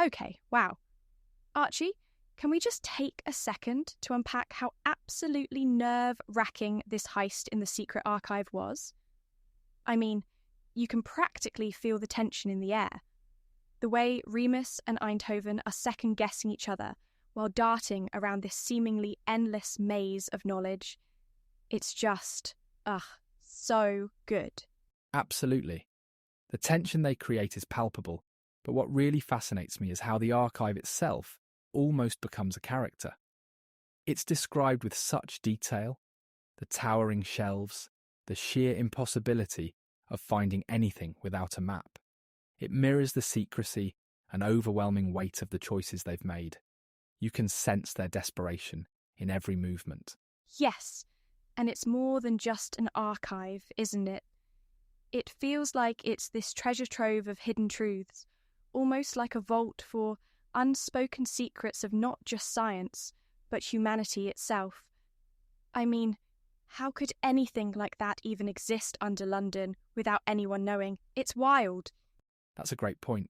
Okay, wow. Archie, can we just take a second to unpack how absolutely nerve-wracking this heist in the secret archive was? I mean, you can practically feel the tension in the air. The way Remus and Eindhoven are second-guessing each other while darting around this seemingly endless maze of knowledge. It's just, so good. Absolutely. The tension they create is palpable, but what really fascinates me is how the archive itself almost becomes a character. It's described with such detail, the towering shelves, the sheer impossibility of finding anything without a map. It mirrors the secrecy and overwhelming weight of the choices they've made. You can sense their desperation in every movement. Yes, and it's more than just an archive, isn't it? It feels like it's this treasure trove of hidden truths, almost like a vault for unspoken secrets of not just science, but humanity itself. I mean, how could anything like that even exist under London without anyone knowing? It's wild. That's a great point.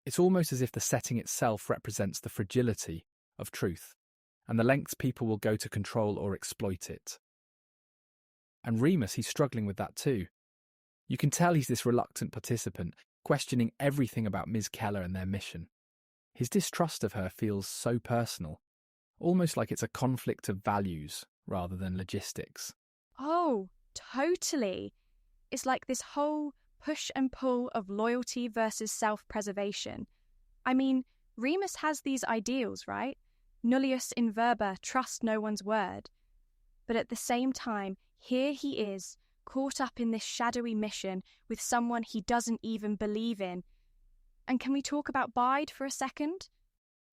It's almost as if the setting itself represents the fragility of truth and the lengths people will go to control or exploit it. And Remus, he's struggling with that too. You can tell he's this reluctant participant, questioning everything about Ms. Keller and their mission. His distrust of her feels so personal, almost like it's a conflict of values rather than logistics. Oh, totally. It's like this whole push and pull of loyalty versus self-preservation. I mean, Remus has these ideals, right? Nullius in verba, trust no one's word. But at the same time, here he is, caught up in this shadowy mission with someone he doesn't even believe in. And can we talk about Bide for a second?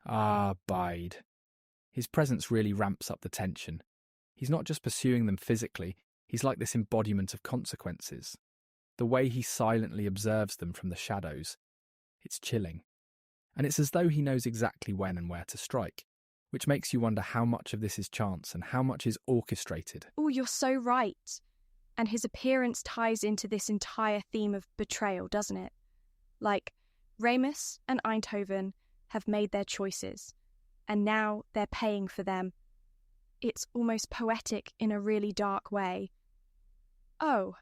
Bide. His presence really ramps up the tension. He's not just pursuing them physically, he's like this embodiment of consequences. The way he silently observes them from the shadows, it's chilling. And it's as though he knows exactly when and where to strike, which makes you wonder how much of this is chance and how much is orchestrated. Oh, you're so right. And his appearance ties into this entire theme of betrayal, doesn't it? Like, Remus and Eindhoven have made their choices, and now they're paying for them. It's almost poetic in a really dark way. Oh,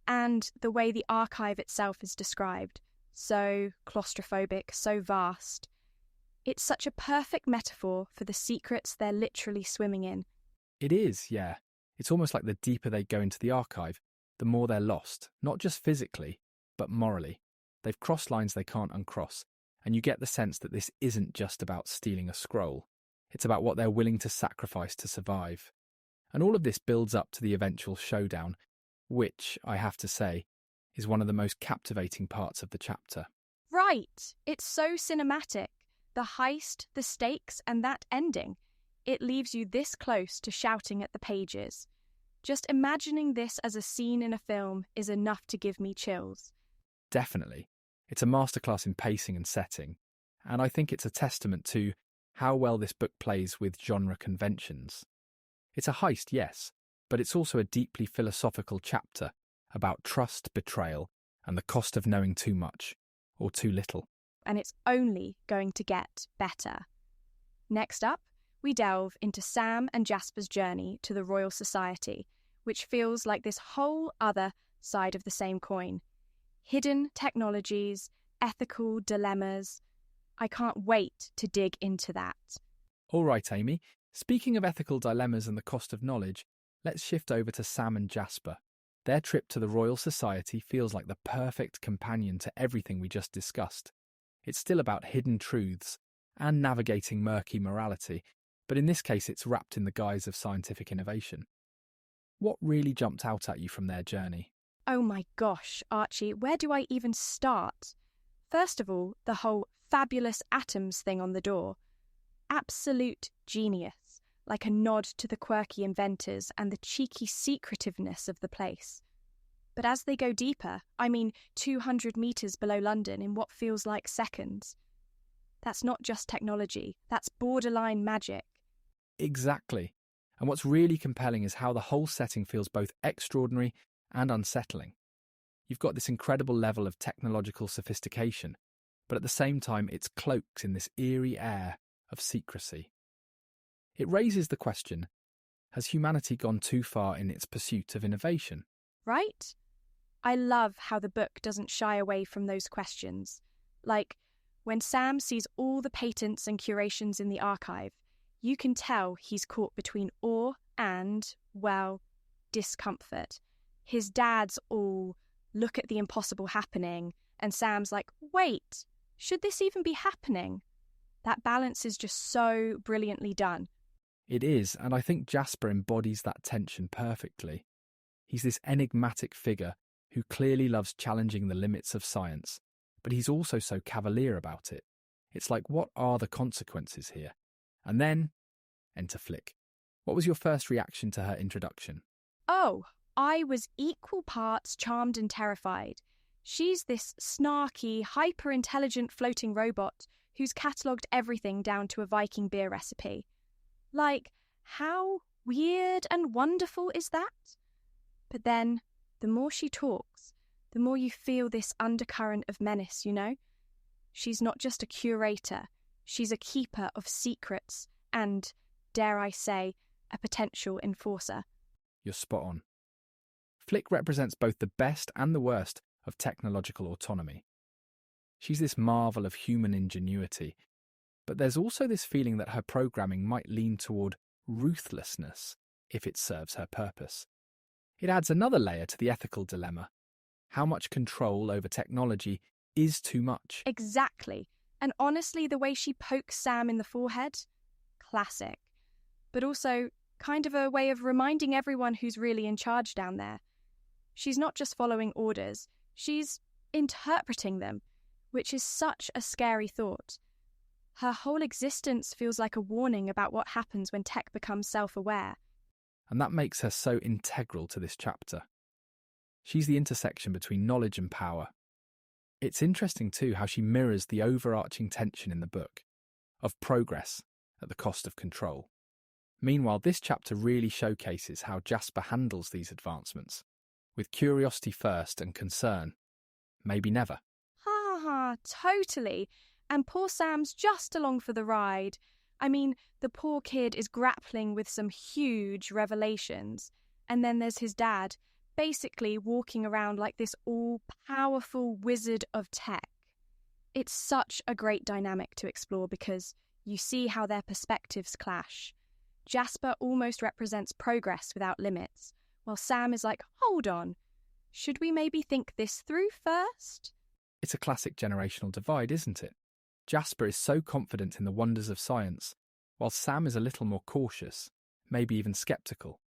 and the way the archive itself is described, so claustrophobic, so vast. It's such a perfect metaphor for the secrets they're literally swimming in. It is, yeah. It's almost like the deeper they go into the archive, the more they're lost, not just physically, but morally. They've crossed lines they can't uncross, and you get the sense that this isn't just about stealing a scroll. It's about what they're willing to sacrifice to survive. And all of this builds up to the eventual showdown, which, I have to say, is one of the most captivating parts of the chapter. Right! It's so cinematic. The heist, the stakes, and that ending. It leaves you this close to shouting at the pages. Just imagining this as a scene in a film is enough to give me chills. Definitely. It's a masterclass in pacing and setting, and I think it's a testament to how well this book plays with genre conventions. It's a heist, yes, but it's also a deeply philosophical chapter about trust, betrayal, and the cost of knowing too much, or too little. And it's only going to get better. Next up, we delve into Sam and Jasper's journey to the Royal Society, which feels like this whole other side of the same coin. Hidden technologies, ethical dilemmas. I can't wait to dig into that. All right, Amy. Speaking of ethical dilemmas and the cost of knowledge, let's shift over to Sam and Jasper. Their trip to the Royal Society feels like the perfect companion to everything we just discussed. It's still about hidden truths and navigating murky morality, but in this case it's wrapped in the guise of scientific innovation. What really jumped out at you from their journey? Oh my gosh, Archie, where do I even start? First of all, the whole fabulous atoms thing on the door. Absolute genius, like a nod to the quirky inventors and the cheeky secretiveness of the place. But as they go deeper, 200 metres below London in what feels like seconds, that's not just technology, that's borderline magic. Exactly. And what's really compelling is how the whole setting feels both extraordinary and unsettling. You've got this incredible level of technological sophistication, but at the same time it's cloaked in this eerie air of secrecy. It raises the question, has humanity gone too far in its pursuit of innovation? Right? I love how the book doesn't shy away from those questions. Like, when Sam sees all the patents and curations in the archive, you can tell he's caught between awe and, well, discomfort. His dad's all, look at the impossible happening, and Sam's like, wait, should this even be happening? That balance is just so brilliantly done. It is, and I think Jasper embodies that tension perfectly. He's this enigmatic figure who clearly loves challenging the limits of science, but he's also so cavalier about it. It's like, what are the consequences here? And then, enter Flic. What was your first reaction to her introduction? Oh, I was equal parts charmed and terrified. She's this snarky, hyper-intelligent floating robot who's catalogued everything down to a Viking beer recipe. Like, how weird and wonderful is that? But then, the more she talks, the more you feel this undercurrent of menace, you know? She's not just a curator, she's a keeper of secrets and, dare I say, a potential enforcer. You're spot on. Flic represents both the best and the worst of technological autonomy. She's this marvel of human ingenuity, but there's also this feeling that her programming might lean toward ruthlessness if it serves her purpose. It adds another layer to the ethical dilemma. How much control over technology is too much? Exactly. And honestly, the way she pokes Sam in the forehead? Classic. But also kind of a way of reminding everyone who's really in charge down there. She's not just following orders, she's interpreting them, which is such a scary thought. Her whole existence feels like a warning about what happens when tech becomes self-aware. And that makes her so integral to this chapter. She's the intersection between knowledge and power. It's interesting too how she mirrors the overarching tension in the book, of progress at the cost of control. Meanwhile, this chapter really showcases how Jasper handles these advancements, with curiosity first and concern, maybe never. Ha ha, totally. And poor Sam's just along for the ride. I mean, the poor kid is grappling with some huge revelations. And then there's his dad, basically walking around like this all-powerful wizard of tech. It's such a great dynamic to explore because you see how their perspectives clash. Jasper almost represents progress without limits, while Sam is like, hold on, should we maybe think this through first? It's a classic generational divide, isn't it? Jasper is so confident in the wonders of science, while Sam is a little more cautious, maybe even sceptical.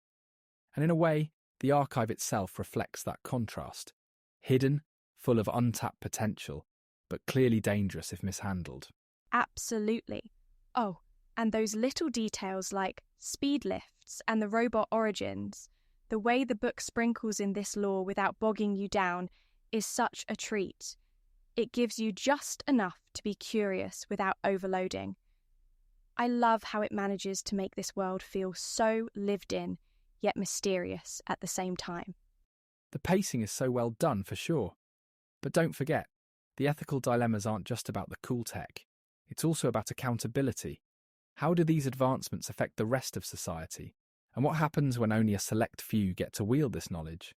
And in a way, the archive itself reflects that contrast. Hidden, full of untapped potential, but clearly dangerous if mishandled. Absolutely. Oh, and those little details like speed lifts and the robot origins, the way the book sprinkles in this lore without bogging you down is such a treat. It gives you just enough to be curious without overloading. I love how it manages to make this world feel so lived in, yet mysterious at the same time. The pacing is so well done for sure. But don't forget, the ethical dilemmas aren't just about the cool tech. It's also about accountability. How do these advancements affect the rest of society? And what happens when only a select few get to wield this knowledge?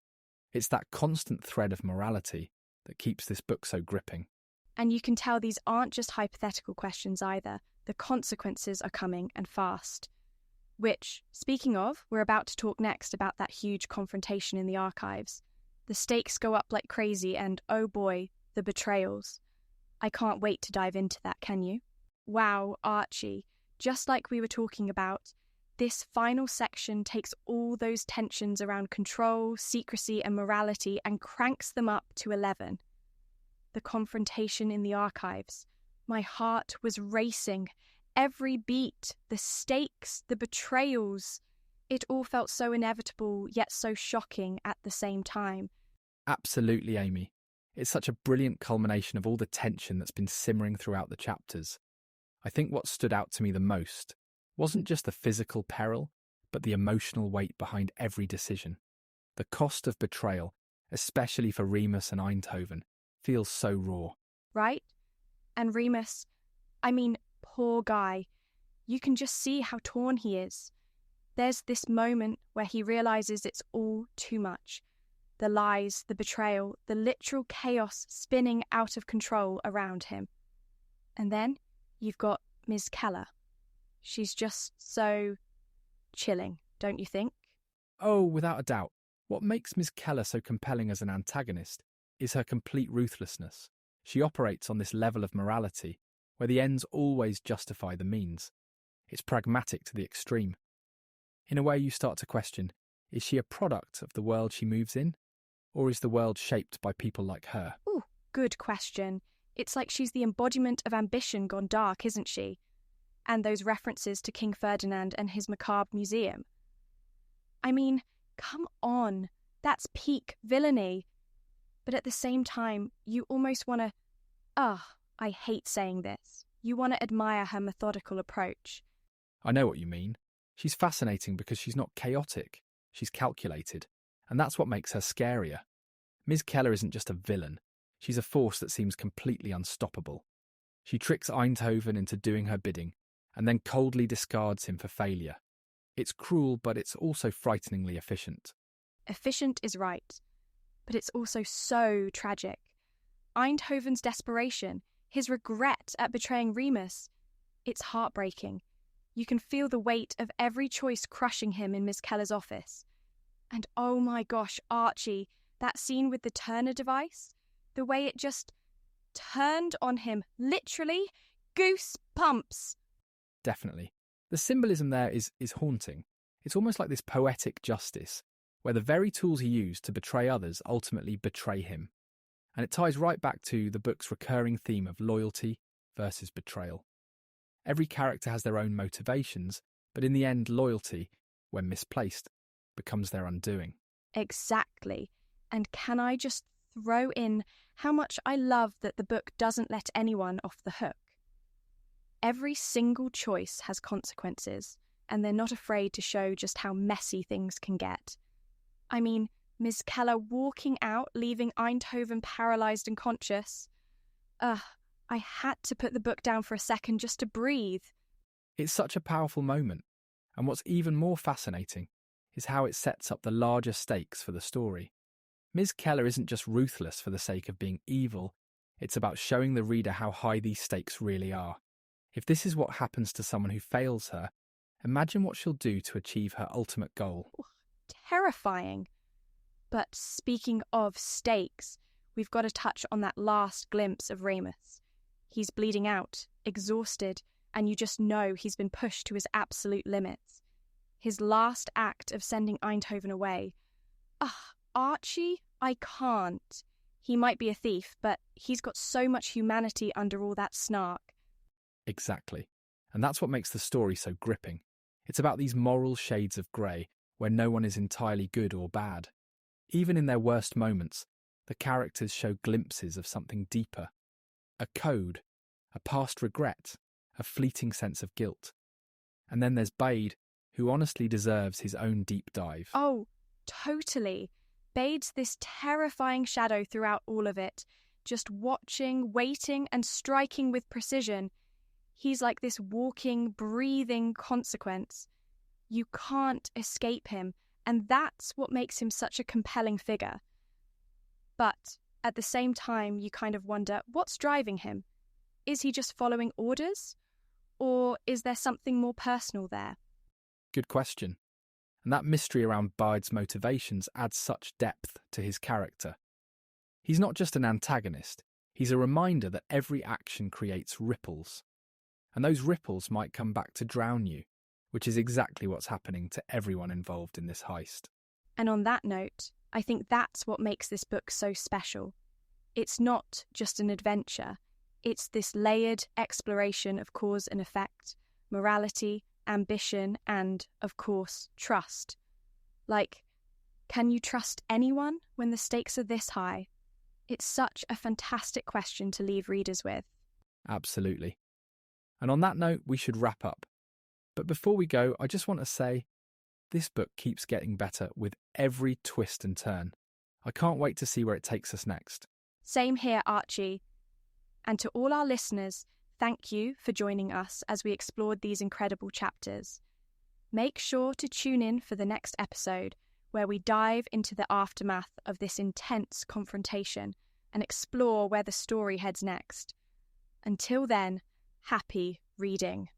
It's that constant thread of morality that keeps this book so gripping. And you can tell these aren't just hypothetical questions either. The consequences are coming and fast. Which, speaking of, we're about to talk next about that huge confrontation in the archives. The stakes go up like crazy and, oh boy, the betrayals. I can't wait to dive into that, can you? Wow, Archie, just like we were talking about, this final section takes all those tensions around control, secrecy and morality and cranks them up to 11. The confrontation in the archives. My heart was racing. Every beat, the stakes, the betrayals. It all felt so inevitable, yet so shocking at the same time. Absolutely, Amy. It's such a brilliant culmination of all the tension that's been simmering throughout the chapters. I think what stood out to me the most wasn't just the physical peril, but the emotional weight behind every decision. The cost of betrayal, especially for Remus and Eindhoven, feels so raw. Right? And Remus, poor guy. You can just see how torn he is. There's this moment where he realizes it's all too much. The lies, the betrayal, the literal chaos spinning out of control around him. And then you've got Ms. Keller. She's just so chilling, don't you think? Oh, without a doubt. What makes Ms. Keller so compelling as an antagonist is her complete ruthlessness. She operates on this level of morality where the ends always justify the means. It's pragmatic to the extreme. In a way, you start to question, is she a product of the world she moves in? Or is the world shaped by people like her? Ooh, good question. It's like she's the embodiment of ambition gone dark, isn't she? And those references to King Ferdinand and his macabre museum. Come on, that's peak villainy. But at the same time, you almost want to, I hate saying this, you want to admire her methodical approach. I know what you mean. She's fascinating because she's not chaotic, she's calculated, and that's what makes her scarier. Ms. Keller isn't just a villain, she's a force that seems completely unstoppable. She tricks Eindhoven into doing her bidding, and then coldly discards him for failure. It's cruel, but it's also frighteningly efficient. Efficient is right, but it's also so tragic. Eindhoven's desperation, his regret at betraying Remus, it's heartbreaking. You can feel the weight of every choice crushing him in Miss Keller's office. And oh my gosh, Archie, that scene with the Turner device, the way it just turned on him, literally, goosebumps. Definitely. The symbolism there is haunting. It's almost like this poetic justice, where the very tools he used to betray others ultimately betray him. And it ties right back to the book's recurring theme of loyalty versus betrayal. Every character has their own motivations, but in the end, loyalty, when misplaced, becomes their undoing. Exactly. And can I just throw in how much I love that the book doesn't let anyone off the hook? Every single choice has consequences, and they're not afraid to show just how messy things can get. Ms. Keller walking out, leaving Eindhoven paralysed and conscious. I had to put the book down for a second just to breathe. It's such a powerful moment, and what's even more fascinating is how it sets up the larger stakes for the story. Ms. Keller isn't just ruthless for the sake of being evil, it's about showing the reader how high these stakes really are. If this is what happens to someone who fails her, imagine what she'll do to achieve her ultimate goal. Terrifying. But speaking of stakes, we've got to touch on that last glimpse of Remus. He's bleeding out, exhausted, and you just know he's been pushed to his absolute limits. His last act of sending Eindhoven away. Archie, I can't. He might be a thief, but he's got so much humanity under all that snark. Exactly. And that's what makes the story so gripping. It's about these moral shades of grey where no one is entirely good or bad. Even in their worst moments, the characters show glimpses of something deeper. A code, a past regret, a fleeting sense of guilt. And then there's Bade, who honestly deserves his own deep dive. Oh, totally. Bade's this terrifying shadow throughout all of it, just watching, waiting, and striking with precision. He's like this walking, breathing consequence. You can't escape him, and that's what makes him such a compelling figure. But at the same time, you kind of wonder, what's driving him? Is he just following orders? Or is there something more personal there? Good question. And that mystery around Bade's motivations adds such depth to his character. He's not just an antagonist, he's a reminder that every action creates ripples. And those ripples might come back to drown you, which is exactly what's happening to everyone involved in this heist. And on that note, I think that's what makes this book so special. It's not just an adventure, it's this layered exploration of cause and effect, morality, ambition, and, of course, trust. Like, can you trust anyone when the stakes are this high? It's such a fantastic question to leave readers with. Absolutely. And on that note, we should wrap up. But before we go, I just want to say, this book keeps getting better with every twist and turn. I can't wait to see where it takes us next. Same here, Archie. And to all our listeners, thank you for joining us as we explored these incredible chapters. Make sure to tune in for the next episode, where we dive into the aftermath of this intense confrontation and explore where the story heads next. Until then, happy reading.